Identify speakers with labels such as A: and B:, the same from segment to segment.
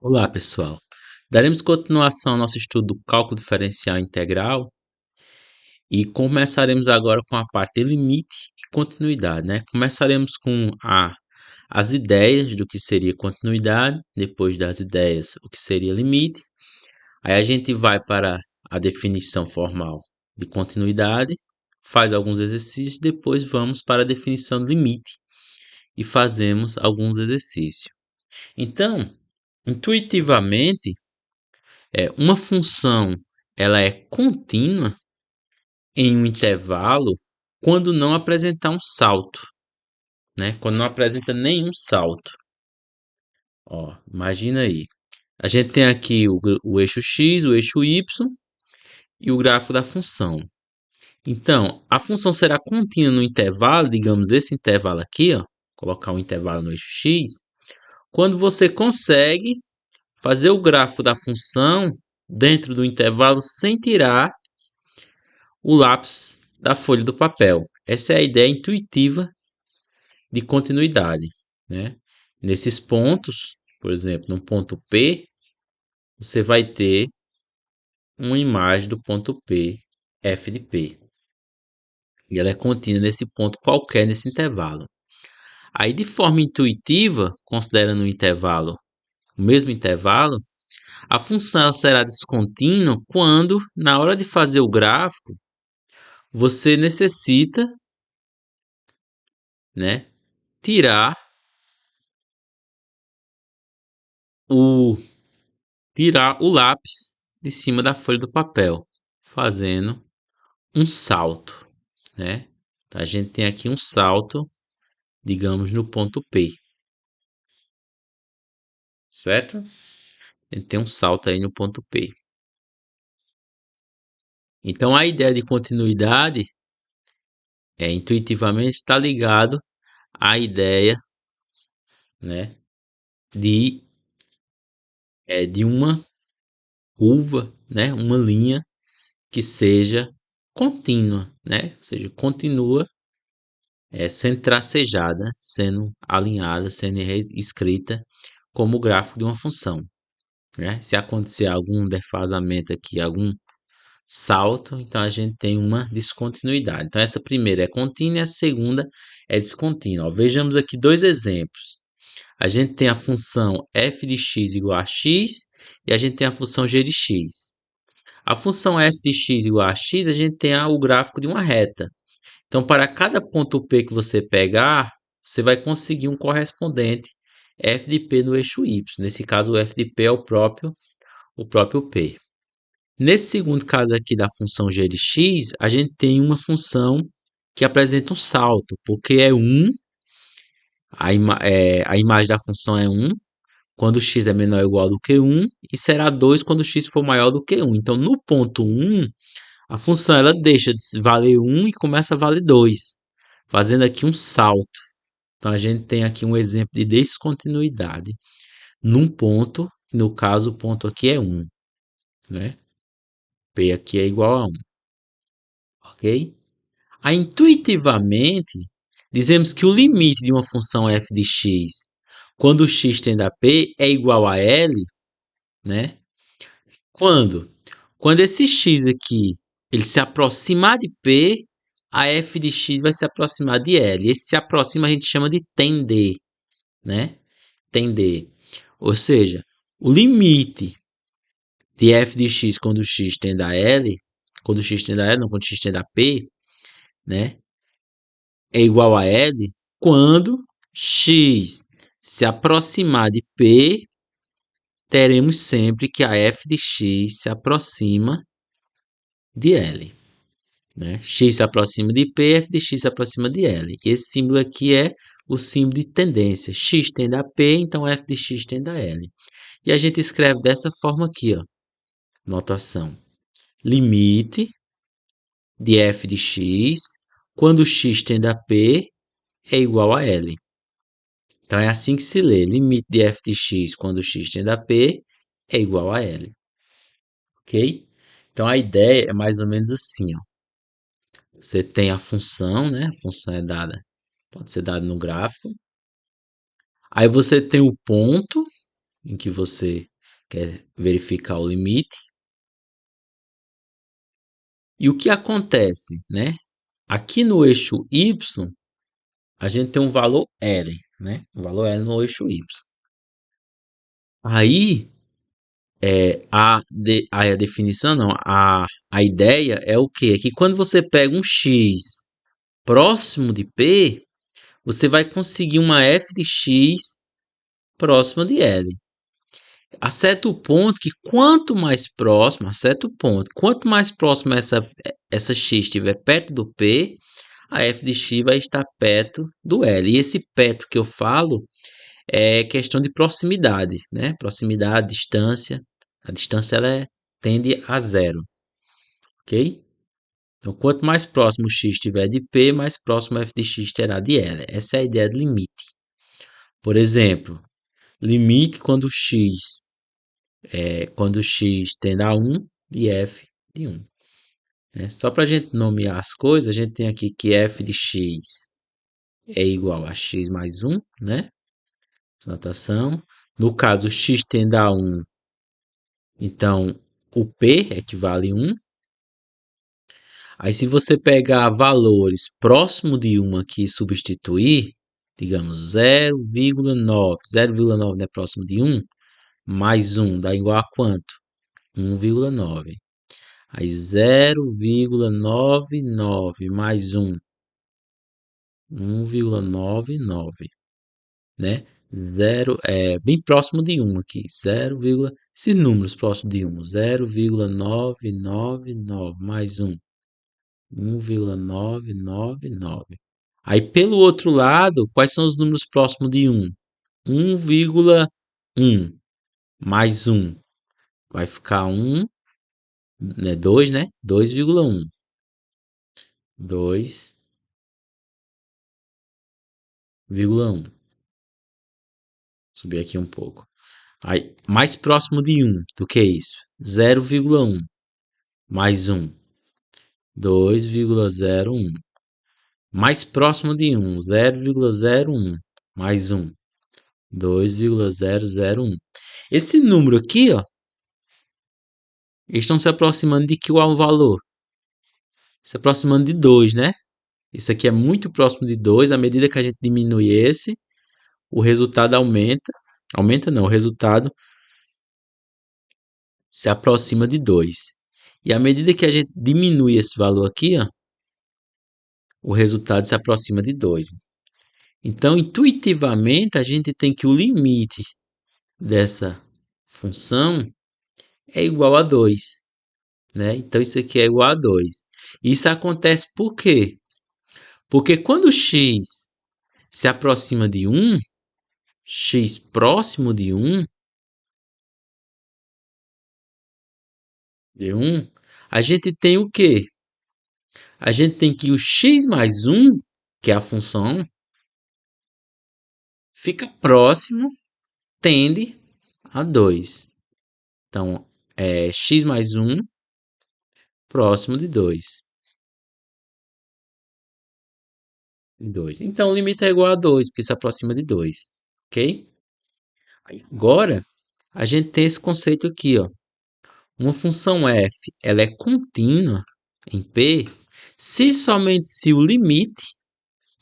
A: Olá, pessoal. Daremos continuação ao nosso estudo do cálculo diferencial integral e começaremos agora com a parte de limite e continuidade, né? Começaremos com as ideias do que seria continuidade, depois das ideias, o que seria limite. Aí a gente vai para a definição formal de continuidade, faz alguns exercícios, depois vamos para a definição de limite e fazemos alguns exercícios. Então, intuitivamente, uma função ela é contínua em um intervalo quando não apresentar um salto, né? Quando não apresenta nenhum salto. Ó, imagina aí. A gente tem aqui o eixo x, o eixo y e o gráfico da função. Então, a função será contínua no intervalo, digamos esse intervalo aqui, ó, colocar um intervalo no eixo x, quando você consegue fazer o gráfico da função dentro do intervalo sem tirar o lápis da folha do papel. Essa é a ideia intuitiva de continuidade, né? Nesses pontos, por exemplo, no ponto P, você vai ter uma imagem do ponto P, f de P. E ela é contínua nesse ponto qualquer nesse intervalo. Aí, de forma intuitiva, considerando o mesmo intervalo, a função será descontínua quando, na hora de fazer o gráfico, você necessita, né, tirar o tirar o lápis de cima da folha do papel, fazendo um salto, né? Então, a gente tem aqui um salto, digamos, no ponto P, certo? A gente tem um salto aí no ponto P. Então, a ideia de continuidade intuitivamente está ligado à ideia, né, de, de uma curva, né, uma linha que seja contínua, né? Ou seja, continua sendo tracejada, sendo alinhada, sendo escrita como o gráfico de uma função, né? Se acontecer algum defasamento aqui, algum salto, então a gente tem uma descontinuidade. Então essa primeira é contínua e a segunda é descontínua. Vejamos aqui dois exemplos. A gente tem a função f de x igual a x e a gente tem a função g de x. A função f de x igual a x, a gente tem o gráfico de uma reta. Então, para cada ponto P que você pegar, você vai conseguir um correspondente f de P no eixo Y. Nesse caso, o f de P é o próprio P. Nesse segundo caso aqui da função g de x, a gente tem uma função que apresenta um salto, porque é 1, a imagem da função é 1, quando x é menor ou igual do que 1, e será 2 quando x for maior do que 1. Então, no ponto 1, a função ela deixa de valer 1 e começa a valer 2, fazendo aqui um salto. Então, a gente tem aqui um exemplo de descontinuidade num ponto, no caso, o ponto aqui é 1, né? P aqui é igual a 1, ok? Aí, intuitivamente, dizemos que o limite de uma função f de x, quando x tende a P, é igual a L, né? Quando? Quando esse x aqui ele se aproximar de P, a f de x vai se aproximar de L. Esse se aproxima a gente chama de tender, né? Tender. Ou seja, o limite de f de x quando x tende a L, quando x tende a L, não, quando x tende a P, né? É igual a L quando x se aproximar de P, teremos sempre que a f de x se aproxima de L. Né? X se aproxima de P, f de x se aproxima de L. Esse símbolo aqui é o símbolo de tendência. X tende a P, então f de x tende a L. E a gente escreve dessa forma aqui, ó. Notação. Limite de f de x quando x tende a P é igual a L. Então é assim que se lê. Limite de f de x quando x tende a P é igual a L. Ok? Então a ideia é mais ou menos assim, ó. Você tem a função, né? A função é dada, pode ser dada no gráfico. Aí você tem o ponto, em que você quer verificar o limite. E o que acontece, né? Aqui no eixo y, a gente tem um valor L, né? Um valor L no eixo y. Aí, a definição, não, a ideia é o quê? É que quando você pega um x próximo de P, você vai conseguir uma f de x próxima de L. A certo ponto que quanto mais próximo, a certo ponto, quanto mais próximo essa x estiver perto do P, a f de x vai estar perto do L. E esse perto que eu falo é questão de proximidade, né? Proximidade, distância. A distância tende a zero, ok? Então, quanto mais próximo o x estiver de P, mais próximo a f de x terá de L. Essa é a ideia de limite. Por exemplo, limite quando x tende a 1 de f de 1. Né? Só para a gente nomear as coisas, a gente tem aqui que f de x é igual a x mais 1, né? Essa notação. No caso, x tende a 1, então o p equivale a 1. Aí, se você pegar valores próximo de 1 aqui e substituir, digamos 0,9, 0,9 não é próximo de 1, mais 1 dá igual a quanto? 1,9. Aí 0,99 mais 1, 1,99, né? Zero é bem próximo de 1 aqui, 0, esses números próximos de 1, 0,999 mais 1, 1,999. Aí pelo outro lado, quais são os números próximos de 1? 1,1 mais 1 vai ficar 1, né? 2, né? 2,1. 2,1. Subir aqui um pouco. Aí, mais próximo de 1 do que isso? 0,1 mais 1, 2,01. Mais próximo de 1, 0,01 mais 1, 2,001. Esse número aqui, ó, eles estão se aproximando de que valor? Se aproximando de 2, né? Isso aqui é muito próximo de 2. À medida que a gente diminui esse, o resultado aumenta. Aumenta não, o resultado se aproxima de 2. E à medida que a gente diminui esse valor aqui, ó, o resultado se aproxima de 2. Então, intuitivamente, a gente tem que o limite dessa função é igual a 2, né? Então, isso aqui é igual a 2. Isso acontece por quê? Porque quando x se aproxima de 1, x próximo de 1, a gente tem o quê? A gente tem que o x mais 1, que é a função, fica próximo, tende a 2. Então, é x mais 1 próximo de 2. Então, o limite é igual a 2, porque se aproxima de 2. Ok? Agora, a gente tem esse conceito aqui, ó. Uma função f, ela é contínua em P, somente se o limite,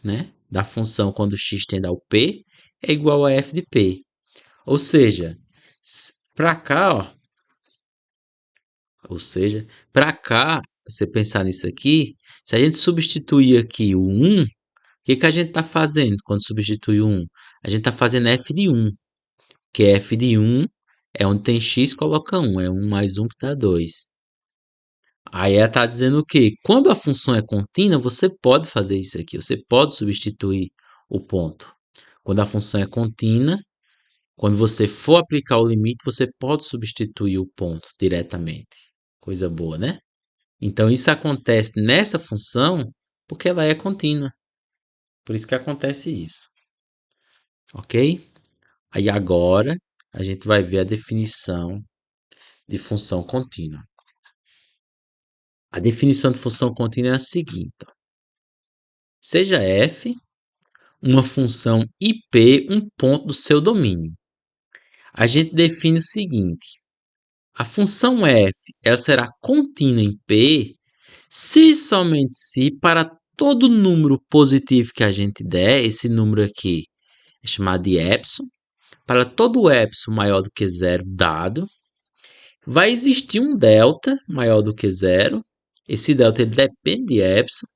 A: né, da função quando x tende ao P é igual a f de P. Ou seja, para cá, ó, para cá, você pensar nisso aqui, se a gente substituir aqui o 1, o que a gente está fazendo quando substitui o 1? A gente está fazendo f de 1, que é f de 1 é onde tem x, coloca 1, é 1 mais 1 que dá 2. Aí ela está dizendo o quê? Quando a função é contínua, você pode fazer isso aqui, você pode substituir o ponto. Quando a função é contínua, quando você for aplicar o limite, você pode substituir o ponto diretamente. Coisa boa, né? Então isso acontece nessa função porque ela é contínua. Por isso que acontece isso. Ok? Aí agora a gente vai ver a definição de função contínua. A definição de função contínua é a seguinte: ó. Seja f uma função IP um ponto do seu domínio. A gente define o seguinte: a função f ela será contínua em P se somente se para todo número positivo que a gente der, esse número aqui é chamado de epsilon, para todo epsilon maior do que zero dado, vai existir um delta maior do que zero. Esse delta ele depende de epsilon,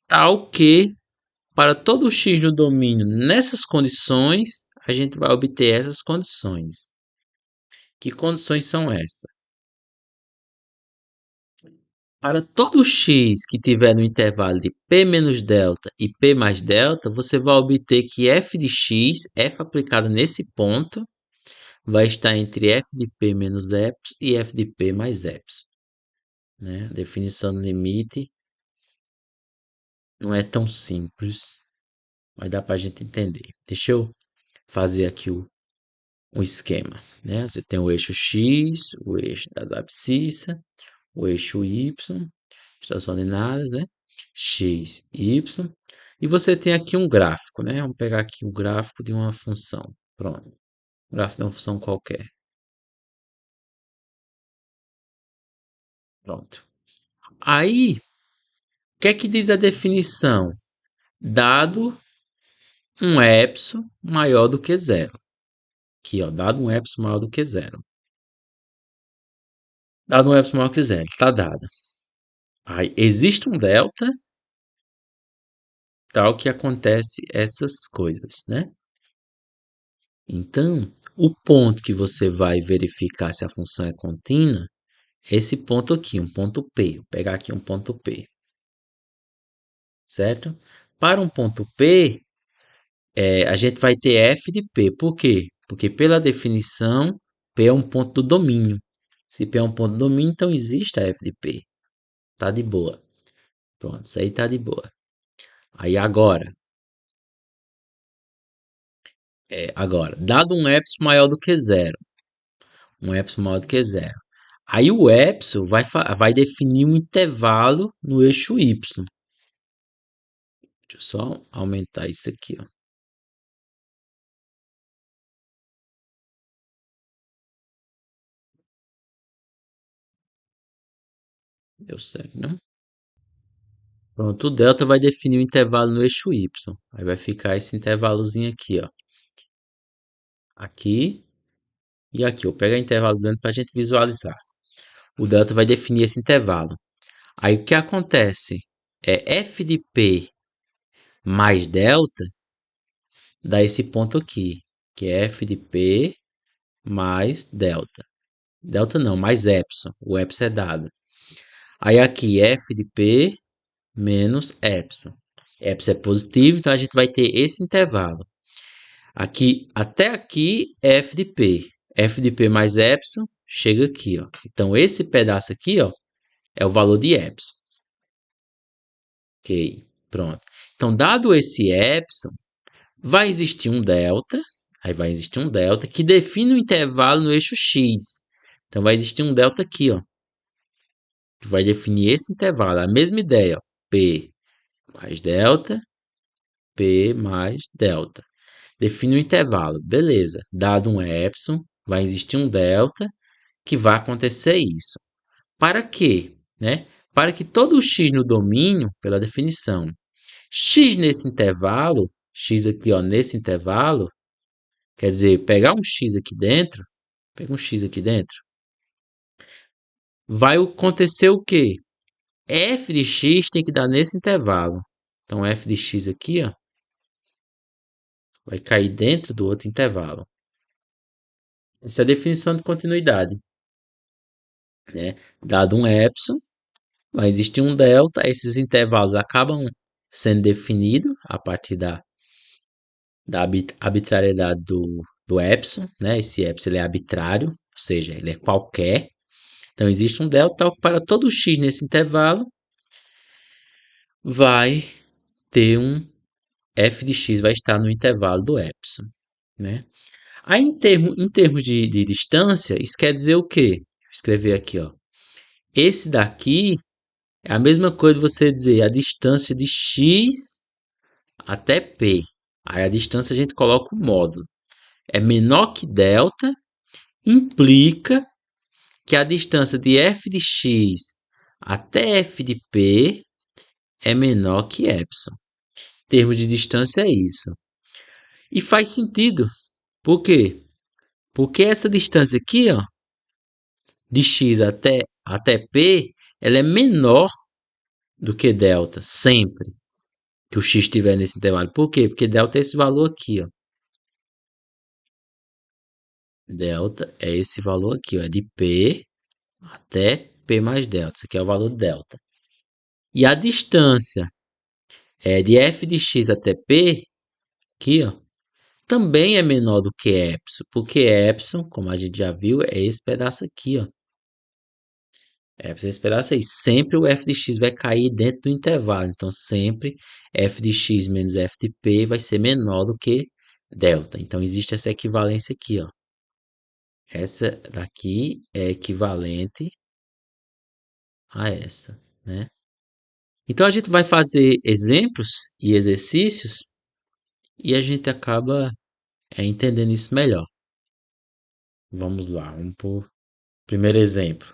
A: tal que para todo x no domínio nessas condições, a gente vai obter essas condições. Que condições são essas? Para todo x que tiver no intervalo de p menos delta e p mais delta, você vai obter que f de x, f aplicada nesse ponto, vai estar entre f de p menos epsilon e f de p mais epsilon. Né? A definição do limite não é tão simples, mas dá para a gente entender. Deixa eu fazer aqui um esquema. Né? Você tem o eixo x, o eixo das abscissas, o eixo y, estas ordenadas, né? X, y. E você tem aqui um gráfico, né? Vamos pegar aqui o gráfico de uma função. Pronto. O gráfico de uma função qualquer. Pronto. Aí, o que é que diz a definição? Dado um epsilon maior do que zero. Aqui, ó, dado um epsilon maior do que zero. Dado um epsilon maior que zero, está dado. Aí, existe um delta, tal que acontece essas coisas, né? Então, o ponto que você vai verificar se a função é contínua é esse ponto aqui, um ponto P. Vou pegar aqui um ponto P, certo? Para um ponto P, a gente vai ter f de P. Por quê? Porque pela definição, P é um ponto do domínio. Se P é um ponto do domínio, então existe a f de P. Tá de boa. Pronto, isso aí tá de boa. Aí agora, dado um epsilon maior do que zero, um epsilon maior do que zero. Aí o epsilon vai definir um intervalo no eixo y. Deixa eu só aumentar isso aqui, ó. Deu certo, né? Pronto, o delta vai definir o intervalo no eixo y. Aí vai ficar esse intervalozinho aqui, ó. Aqui e aqui. Eu pego o intervalo grande para a gente visualizar. O delta vai definir esse intervalo. Aí o que acontece? F de P mais delta dá esse ponto aqui, que é F de P mais delta. Delta não, mais epsilon. O epsilon é dado. Aí aqui F de P menos epsilon. Epsilon é positivo, então a gente vai ter esse intervalo. Aqui, até aqui, F de P. F de P mais epsilon chega aqui, ó. Então, esse pedaço aqui, ó, é o valor de epsilon. Ok, pronto. Então, dado esse epsilon, vai existir um delta. Aí vai existir um delta que define o intervalo no eixo x. Então, vai existir um delta aqui, ó, que vai definir esse intervalo. A mesma ideia, ó, P mais delta, P mais delta. Define o intervalo. Beleza. Dado um epsilon, vai existir um delta que vai acontecer isso. Para quê? Né? Para que todo x no domínio, pela definição, x nesse intervalo, x aqui ó, nesse intervalo, quer dizer, pegar um x aqui dentro, pega um x aqui dentro, vai acontecer o quê? F de x tem que dar nesse intervalo. Então, f de x aqui ó, vai cair dentro do outro intervalo. Essa é a definição de continuidade. Né? Dado um epsilon, vai existir um delta, esses intervalos acabam sendo definidos a partir da arbitrariedade do epsilon, né? Esse epsilon é arbitrário, ou seja, ele é qualquer. Então, existe um delta para todo x nesse intervalo, vai ter um f de x vai estar no intervalo do epsilon. Né? Aí, em termos de distância, isso quer dizer o quê? Vou escrever aqui, ó. Esse daqui é a mesma coisa de você dizer a distância de x até P. Aí a distância a gente coloca o módulo. é menor que delta, implica que a distância de f de x até f de p é menor que epsilon. Em termos de distância é isso. E faz sentido. Por quê? Porque essa distância aqui, ó, de x até p, ela é menor do que delta, sempre que o x estiver nesse intervalo. Por quê? Porque delta é esse valor aqui, ó. Delta é esse valor aqui, ó, é de p até p mais delta. Isso aqui é o valor delta. E a distância é de f de x até p, aqui, ó, também é menor do que epsilon, porque epsilon, como a gente já viu, é esse pedaço aqui, ó. Epsilon é esse pedaço aí. Sempre o f de x vai cair dentro do intervalo. Então, sempre f de x menos f de p vai ser menor do que delta. Então, existe essa equivalência aqui, ó. Essa daqui é equivalente a essa, né? Então, a gente vai fazer exemplos e exercícios e a gente acaba entendendo isso melhor. Vamos lá, vamos por primeiro exemplo.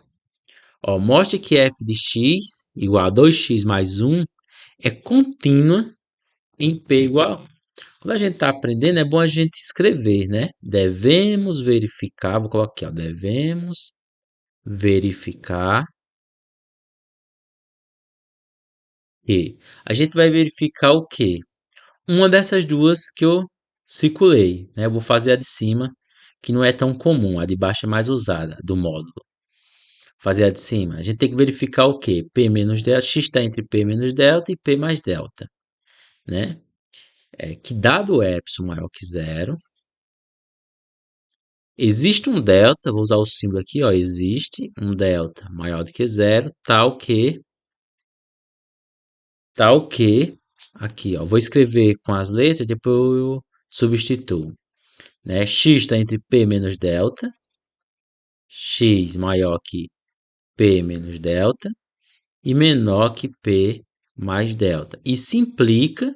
A: Ó, mostre que f de x igual a 2x mais 1 é contínua em p igual a 1. Quando a gente está aprendendo, é bom a gente escrever, né? Devemos verificar, vou colocar aqui, ó, devemos verificar que. A gente vai verificar o quê? Uma dessas duas que eu circulei, né? Eu vou fazer a de cima, que não é tão comum, a de baixo é mais usada, do módulo. Fazer a de cima. A gente tem que verificar o quê? P menos delta, x está entre P menos delta e P mais delta, né? Que dado epsilon maior que zero, existe um delta, vou usar o símbolo aqui, ó, existe um delta maior do que zero, aqui, ó, vou escrever com as letras, depois eu substituo, né? X está entre P menos delta, x maior que P menos delta e menor que P mais delta. Isso implica,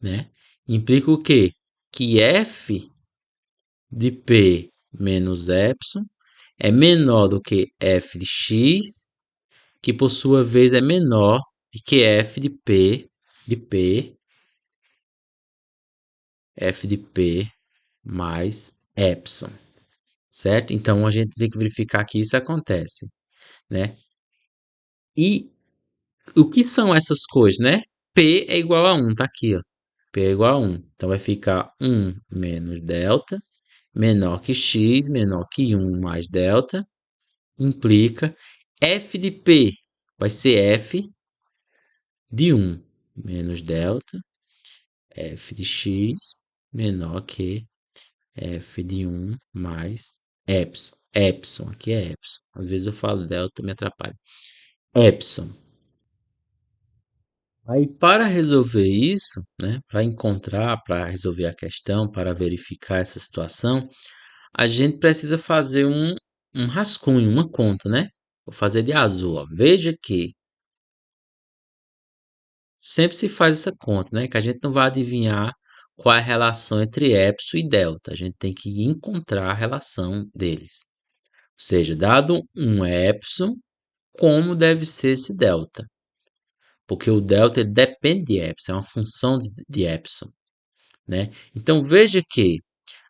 A: né? Implica o quê? Que f de P menos epsilon é menor do que f de x, que por sua vez é menor do que f de P mais epsilon, certo? Então a gente tem que verificar que isso acontece, né? E o que são essas coisas, né? P é igual a 1, tá aqui, ó. P é igual a 1. Então vai ficar 1 menos delta menor que x, menor que 1 mais delta, implica f de P vai ser f de 1 menos delta, f de x menor que f de 1 mais epsilon. Epsilon, aqui é epsilon. Às vezes eu falo delta, me atrapalha. Epsilon. Aí, para resolver isso, né, para resolver a questão, para verificar essa situação, a gente precisa fazer um rascunho, uma conta, né? Vou fazer de azul, ó. Veja que sempre se faz essa conta, né? Que a gente não vai adivinhar qual é a relação entre epsilon e delta. A gente tem que encontrar a relação deles. Ou seja, dado um epsilon, como deve ser esse delta? Porque o delta ele depende de epsilon, é uma função de epsilon, né? Então veja que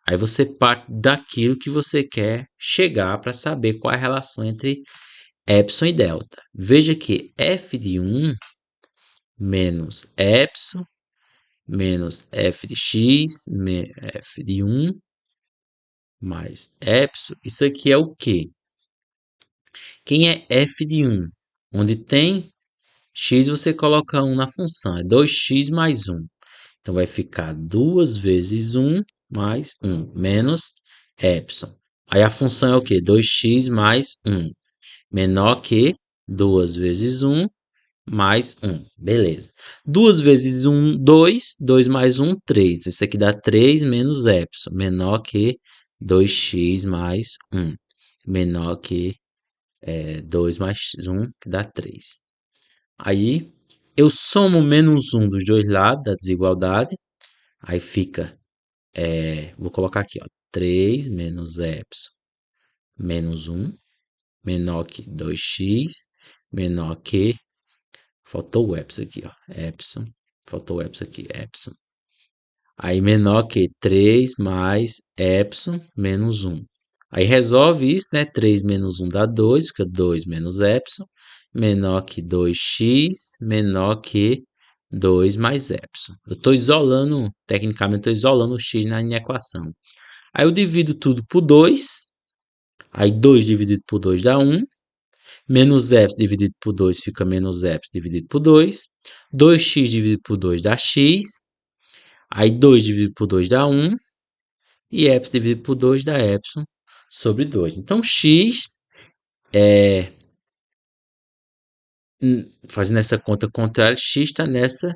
A: aí você parte daquilo que você quer chegar para saber qual é a relação entre epsilon e delta. Veja que f de 1 menos epsilon menos f de x, f de 1 mais epsilon. Isso aqui é o quê? Quem é f de 1? Onde tem x, você coloca 1 na função. É 2x mais 1. Então, vai ficar 2 vezes 1 mais 1, menos epsilon. Aí, a função é o quê? 2x mais 1. Menor que 2 vezes 1 mais 1. Beleza. 2 vezes 1, 2. 2 mais 1, 3. Isso aqui dá 3 menos epsilon. Menor que 2x mais 1. Menor que 2 mais 1, que dá 3. Aí, eu somo menos 1 dos dois lados da desigualdade. Aí fica Vou colocar aqui, ó, 3 menos epsilon menos um menor que 2x, menor que, faltou o epsilon aqui, ó, epsilon, faltou o epsilon aqui, epsilon. Aí menor que 3 mais epsilon menos um. Aí resolve isso, né? 3 menos um dá 2, fica 2 menos epsilon, menor que 2x, menor que 2 mais epsilon. Eu estou isolando, tecnicamente, estou isolando o x na minha equação. Aí eu divido tudo por 2, aí 2 dividido por 2 dá 1, menos epsilon dividido por 2 fica menos epsilon dividido por 2, 2x dividido por 2 dá x, aí 2 dividido por 2 dá 1, e epsilon dividido por 2 dá epsilon sobre 2. Então, x, é, fazendo essa conta contrária, x está nessa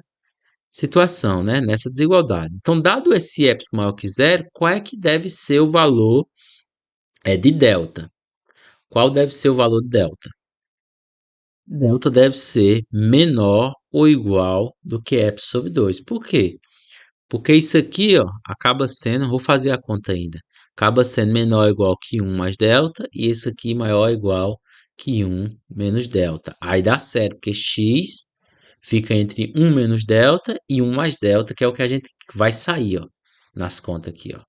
A: situação, né? Nessa desigualdade. Então, dado esse epsilon maior que zero, qual é que deve ser o valor de delta? Qual deve ser o valor de delta? Delta deve ser menor ou igual do que epsilon sobre 2. Por quê? Porque isso aqui, ó, acaba sendo, vou fazer a conta ainda, acaba sendo menor ou igual que um mais delta, e esse aqui maior ou igual que um menos delta. Aí dá certo, porque x fica entre um menos delta e um mais delta, que é o que a gente vai sair, ó, nas contas aqui, ó.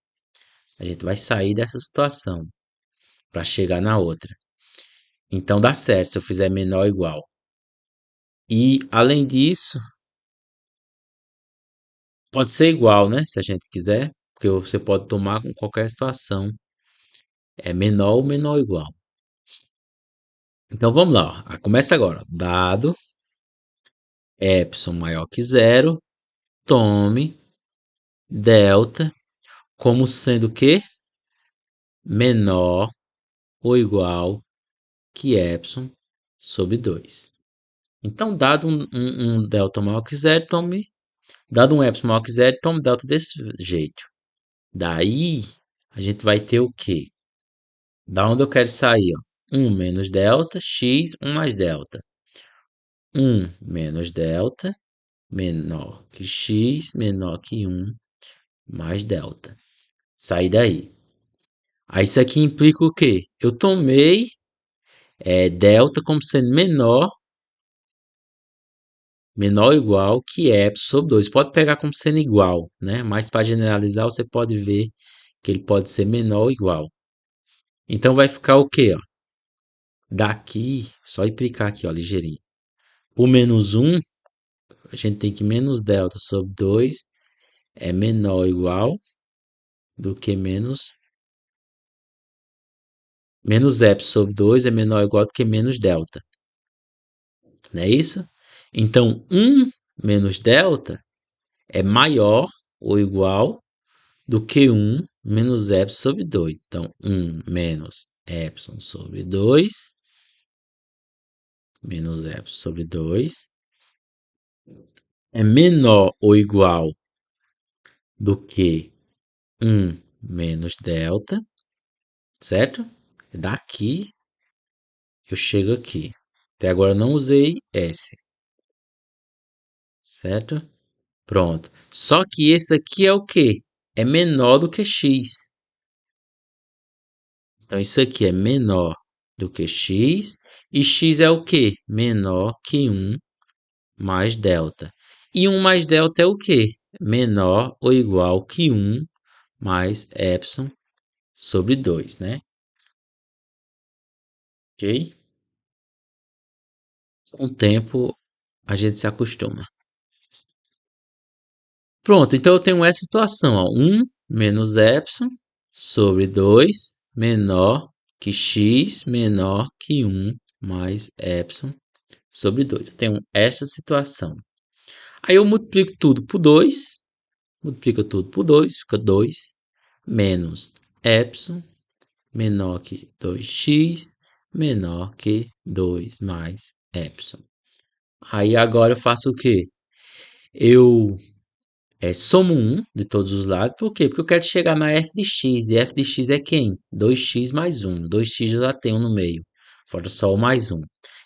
A: A gente vai sair dessa situação para chegar na outra. Então dá certo se eu fizer menor ou igual. E além disso, pode ser igual, né? Se a gente quiser, porque você pode tomar com qualquer situação. É menor ou menor ou igual. Então vamos lá, ó. Começa agora. Dado epsilon maior que zero, tome delta como sendo que menor ou igual que epsilon sobre 2. Então, dado um delta maior que zero, dado um epsilon maior que zero, tome delta desse jeito. Daí, a gente vai ter o quê? Da onde eu quero sair, ó. 1 menos delta, x, 1 mais delta. 1 menos delta, menor que x, menor que 1, mais delta. Sai daí. Aí isso aqui implica o quê? Eu tomei delta como sendo menor ou igual que epsilon sobre 2. Pode pegar como sendo igual, né? Mas para generalizar, você pode ver que ele pode ser menor ou igual. Então vai ficar o quê? Ó? Daqui, só implicar aqui, ó, ligeirinho. O menos 1, a gente tem que menos delta sobre 2 é menor ou igual do que menos epsilon sobre 2 é menor ou igual do que menos delta. Não é isso? Então, 1 menos delta é maior ou igual do que 1 menos epsilon sobre 2. Então, 1 menos epsilon sobre 2 menos epsilon sobre 2 é menor ou igual do que 1 menos delta, certo? Daqui eu chego aqui. Até agora eu não usei S, certo? Pronto. Só que esse aqui é o quê? É menor do que x. Então, isso aqui é menor do que x. E x é o quê? Menor que 1 mais delta. E 1 mais delta é o quê? Menor ou igual que 1 mais epsilon sobre 2, né? Ok? Com o tempo, a gente se acostuma. Pronto, então eu tenho essa situação, ó, 1 menos epsilon sobre 2 menor que x menor que 1 mais epsilon sobre 2. Eu tenho esta situação. Aí eu multiplico tudo por 2, multiplica tudo por 2, fica 2 menos epsilon menor que 2x menor que 2 mais epsilon. Aí agora eu faço o quê? Eu somo 1 de todos os lados. Por quê? Porque eu quero chegar na f de x. E f de x é quem? 2x mais 1. 2x eu já tenho no meio. Falta só o mais 1.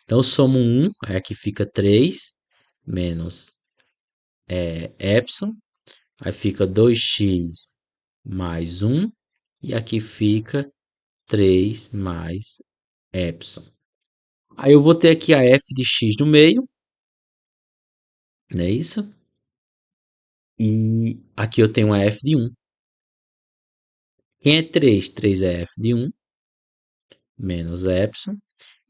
A: Então, eu somo 1. Aí aqui fica 3 menos epsilon. Aí fica 2x mais um, e aqui fica 3 mais epsilon. Aí eu vou ter aqui a f de x no meio, não é isso? E aqui eu tenho a f de 1. Quem é 3? 3 é f de 1 menos epsilon.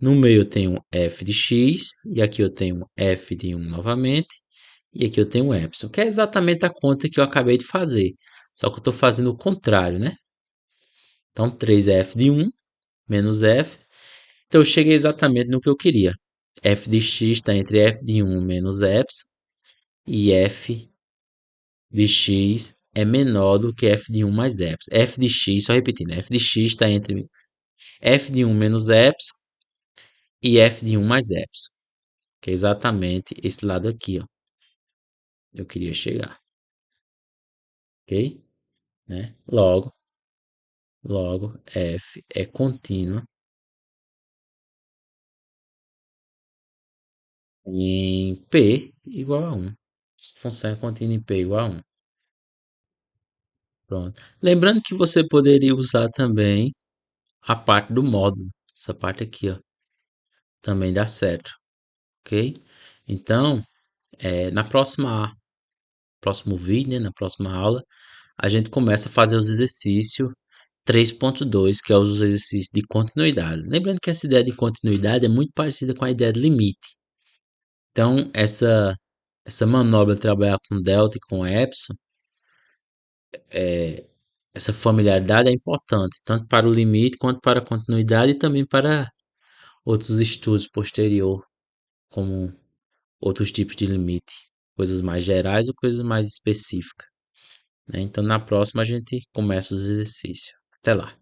A: No meio eu tenho f de x, e aqui eu tenho f de 1 novamente, e aqui eu tenho epsilon, que é exatamente a conta que eu acabei de fazer, só que eu estou fazendo o contrário, né? Então 3 é f de 1 menos f, então eu cheguei exatamente no que eu queria. F de x está entre f de 1 menos epsilon, e f de x é menor do que f de 1 mais epsilon. F de x, só repetindo, f de x está entre f de 1 menos epsilon e f de 1 mais epsilon, que é exatamente esse lado aqui, ó. Eu queria chegar, ok? Né? Logo, f é contínua em P igual a 1. Função é contínua em P igual a 1. Pronto. Lembrando que você poderia usar também a parte do módulo. Essa parte aqui, ó, também dá certo, ok? Então, na próximo vídeo, né, na próxima aula, a gente começa a fazer os exercícios 3.2, que é os exercícios de continuidade. Lembrando que essa ideia de continuidade é muito parecida com a ideia de limite. Então, essa manobra de trabalhar com delta e com epsilon, essa familiaridade é importante, tanto para o limite quanto para a continuidade e também para outros estudos posterior, como outros tipos de limite, coisas mais gerais ou coisas mais específicas, né? Então, na próxima a gente começa os exercícios. Até lá.